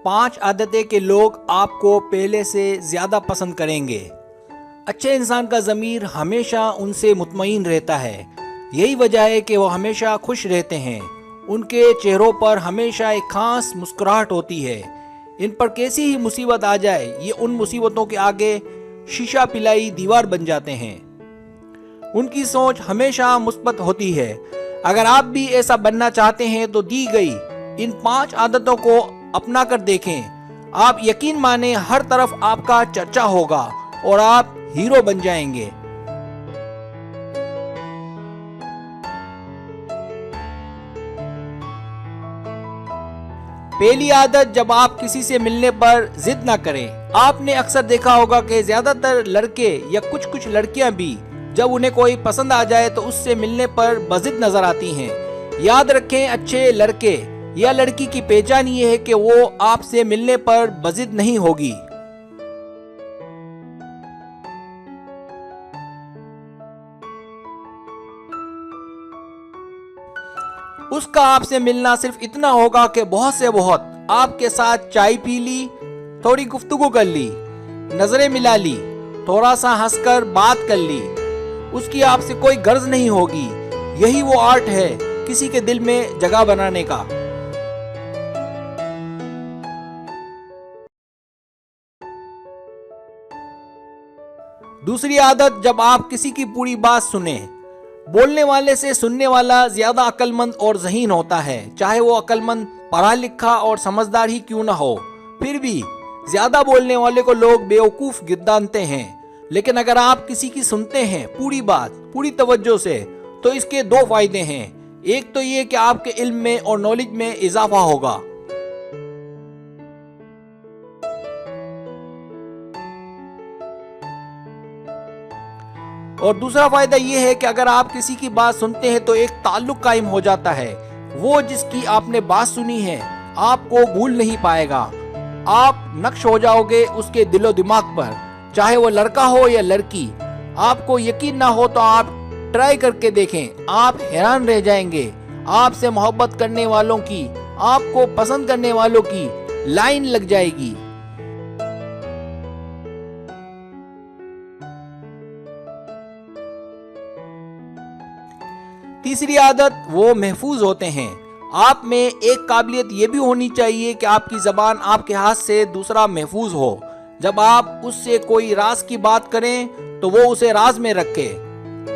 5 आदतें के लोग आपको पहले से ज़्यादा पसंद करेंगे। अच्छे इंसान का ज़मीर हमेशा उनसे मुतमईन रहता है। यही वजह है कि वो हमेशा खुश रहते हैं। उनके चेहरों पर हमेशा एक खास मुस्कुराहट होती है। इन पर कैसी ही मुसीबत आ जाए, ये उन मुसीबतों के आगे शीशा पिलाई दीवार बन जाते हैं। उनकी सोच हमेशा मुस्बत होती है। अगर आप भी ऐसा बनना चाहते हैं तो दी गई इन 5 आदतों को अपना कर देखें। आप यकीन माने हर तरफ आपका चर्चा होगा और आप हीरो बन जाएंगे। पहली आदत, जब आप किसी से मिलने पर जिद ना करें। आपने अक्सर देखा होगा कि ज्यादातर लड़के या कुछ लड़कियां भी जब उन्हें कोई पसंद आ जाए तो उससे मिलने पर बजिद नजर आती हैं। याद रखें, अच्छे लड़के या लड़की की पहचान ये है कि वो आपसे मिलने पर बजिद नहीं होगी। उसका आपसे मिलना सिर्फ इतना होगा कि बहुत से बहुत आपके साथ चाय पी ली, थोड़ी गुफ्तगू कर ली, नजरें मिला ली, थोड़ा सा हंसकर बात कर ली। उसकी आपसे कोई गर्ज नहीं होगी। यही वो आर्ट है किसी के दिल में जगह बनाने का। दूसरी आदत, जब आप किसी की पूरी बात सुने। बोलने वाले से सुनने वाला ज्यादा अक्लमंद और ज़हीन होता है। चाहे वो अक्लमंद, पढ़ा लिखा और समझदार ही क्यों ना हो, फिर भी ज्यादा बोलने वाले को लोग बेवकूफ गिरदानते हैं। लेकिन अगर आप किसी की सुनते हैं पूरी बात पूरी तवज्जो से, तो इसके 2 फायदे हैं। एक तो ये कि आपके इल्म में और नॉलेज में इजाफा होगा, और दूसरा फायदा यह है कि अगर आप किसी की बात सुनते हैं तो एक ताल्लुक कायम हो जाता है। वो जिसकी आपने बात सुनी है आपको भूल नहीं पाएगा। आप नक्श हो जाओगे उसके दिलो दिमाग पर, चाहे वो लड़का हो या लड़की। आपको यकीन ना हो तो आप ट्राई करके देखें, आप हैरान रह जाएंगे। आपसे मोहब्बत करने वालों की, आपको पसंद करने वालों की लाइन लग जाएगी। तीसरी आदत, वो महफूज होते हैं। आप में एक काबिलियत ये भी होनी चाहिए कि आपकी जबान आपके हाथ से दूसरा महफूज हो। जब आप उससे कोई राज की बात करें तो वो उसे राज में रखे,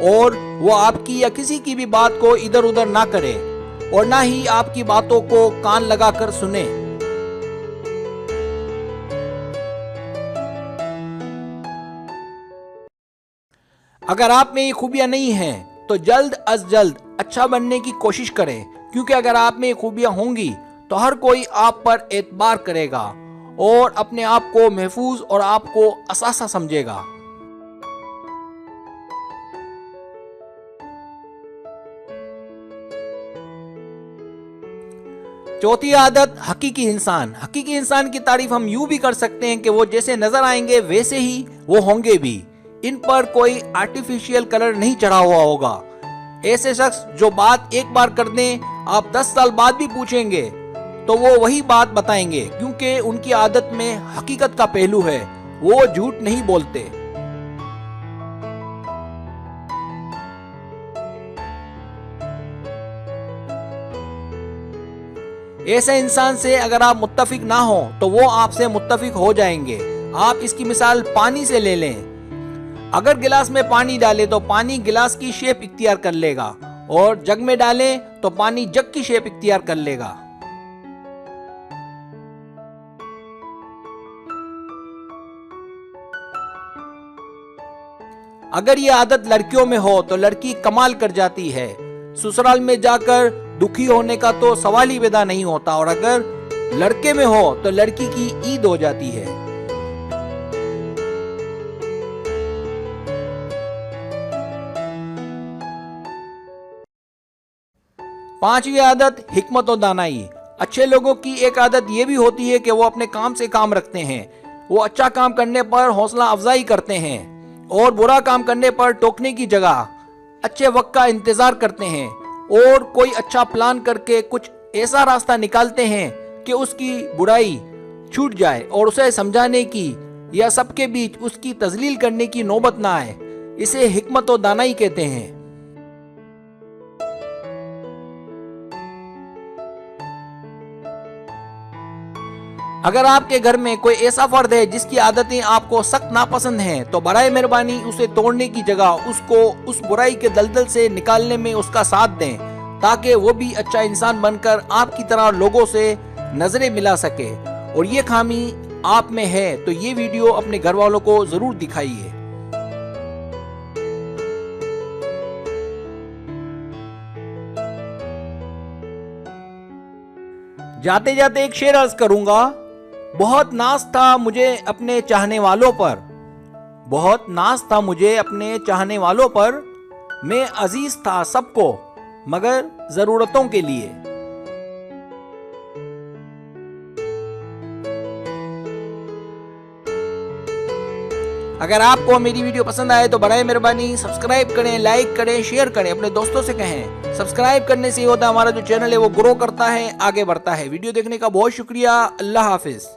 और वो आपकी या किसी की भी बात को इधर उधर ना करे, और ना ही आपकी बातों को कान लगाकर सुने। अगर आप में ये खूबियां नहीं हैं तो जल्द अज जल्द अच्छा बनने की कोशिश करें, क्योंकि अगर आप में ये खूबियां होंगी तो हर कोई आप पर एतबार करेगा और अपने आप को महफूज और आपको असासा समझेगा। चौथी आदत, हकीकी इंसान। हकीकी इंसान की तारीफ हम यूं भी कर सकते हैं कि वो जैसे नजर आएंगे वैसे ही वो होंगे भी। इन पर कोई आर्टिफिशियल कलर नहीं चढ़ा हुआ होगा। ऐसे शख्स जो बात एक बार कर दें, आप 10 साल बाद भी पूछेंगे तो वो वही बात बताएंगे, क्योंकि उनकी आदत में हकीकत का पहलू है। वो झूठ नहीं बोलते। ऐसे इंसान से अगर आप मुत्तफिक ना हो तो वो आपसे मुत्तफिक हो जाएंगे। आप इसकी मिसाल पानी से ले लें। अगर गिलास में पानी डालें तो पानी गिलास की शेप इख्तियार कर लेगा, और जग में डालें तो पानी जग की शेप इख्तियार कर लेगा। अगर ये आदत लड़कियों में हो तो लड़की कमाल कर जाती है। ससुराल में जाकर दुखी होने का तो सवाल ही पैदा नहीं होता, और अगर लड़के में हो तो लड़की की ईद हो जाती है। पांचवी आदत, हिकमत और दानाई। अच्छे लोगों की एक आदत ये भी होती है कि वो अपने काम से काम रखते हैं। वो अच्छा काम करने पर हौसला अफजाई करते हैं, और बुरा काम करने पर टोकने की जगह अच्छे वक्त का इंतजार करते हैं, और कोई अच्छा प्लान करके कुछ ऐसा रास्ता निकालते हैं कि उसकी बुराई छूट जाए और उसे समझाने की या सबके बीच उसकी तजलील करने की नौबत ना आए। इसे हिकमत और दानाई कहते हैं। अगर आपके घर में कोई ऐसा फर्द है जिसकी आदतें आपको सख्त नापसंद हैं, तो बराए मेहरबानी उसे तोड़ने की जगह उसको उस बुराई के दलदल से निकालने में उसका साथ दें, ताकि वो भी अच्छा इंसान बनकर आपकी तरह लोगों से नजरें मिला सके। और ये खामी आप में है तो ये वीडियो अपने घर वालों को जरूर दिखाइए। जाते जाते एक शेर अर्ज करूंगा। बहुत नाज था मुझे अपने चाहने वालों पर, बहुत नाज था मुझे अपने चाहने वालों पर, मैं अजीज था सबको मगर जरूरतों के लिए। अगर आपको मेरी वीडियो पसंद आए तो बराए मेहरबानी सब्सक्राइब करें, लाइक करें, शेयर करें, अपने दोस्तों से कहें। सब्सक्राइब करने से होता है हमारा जो चैनल है वो ग्रो करता है, आगे बढ़ता है। वीडियो देखने का बहुत शुक्रिया। अल्लाह हाफिज।